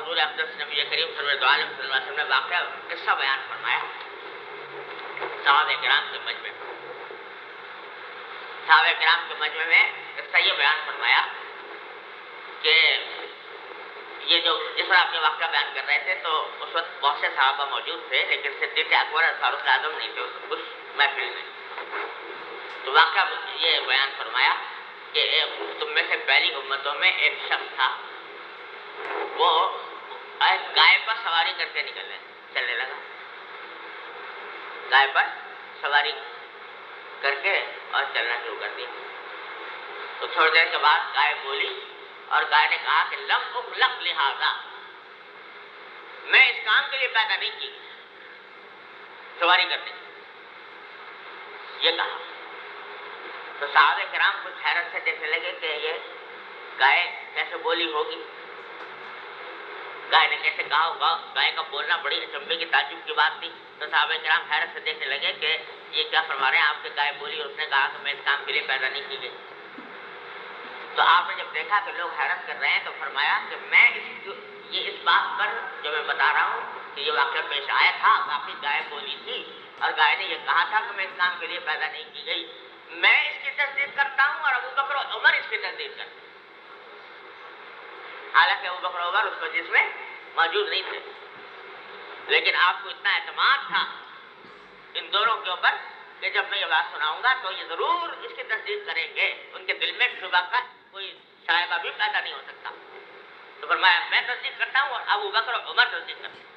حضور اقدس نبی کریم صلی اللہ علیہ وسلم نے واقعہ قصہ بیان فرمایا صحابہ کرام کے مجمع میں. صحابہ کرام کے مجمع میں قصہ یہ بیان فرمایا کہ یہ جو جس طرح آپ یہ واقعہ بیان کر رہے تھے تو اس وقت بہت سے صحابہ موجود تھے لیکن صدیق اکبر اور فاروق اعظم نہیں تھے اس محفل میں. تو واقعہ یہ بیان فرمایا کہ تم میں سے پہلی امتوں میں ایک شخص تھا, وہ گائے پر سواری کر کے چلنے لگا. گائے پر سواری کر کے اور چلنا شروع کر دیا. تو تھوڑی دیر کے بعد گائے بولی اور گائے نے کہا کہ لم اخلق لہذا, میں اس کام کے لیے پیدا نہیں کی سواری کرنے کی, یہ کہا. تو صحابہ کرام کچھ حیرت سے دیکھنے لگے کہ یہ گائے کیسے بولی ہوگی, گائے نے کیسے کہا ہوگا. گائے کا بولنا بڑی اچنبھے کی تعجب کی بات تھی. تو صحابہ کرام حیرت سے دیکھنے لگے کہ یہ کیا فرما رہے ہیں آپ کے گائے بولی, اور اس نے کہا کہ میں اس کام کے لیے پیدا نہیں کی گئی. تو آپ نے جب دیکھا کہ لوگ حیرت کر رہے ہیں تو فرمایا کہ میں اس بات پر جو میں بتا رہا ہوں کہ یہ واقعہ پیش آیا تھا, واقعی گائے بولی تھی اور گائے نے یہ کہا تھا کہ میں اس کام کے لیے پیدا نہیں کی گئی, میں اس کی تصدیق کرتا ہوں اور ابو بکر و عمر اس کی تصدیق کرتے ہیں. حالانکہ ابو بکر و عمر اس مجلس میں موجود نہیں تھے, لیکن آپ کو اتنا اعتماد تھا ان دونوں کے اوپر کہ جب میں یہ بات سناؤں گا تو یہ ضرور اس کی تصدیق کریں گے. ان کے دل میں شبہ کا کوئی شائبہ بھی پیدا نہیں ہو سکتا. تو فرمایا میں تصدیق کرتا ہوں اور ابو بکر و عمر تصدیق کرتے ہیں.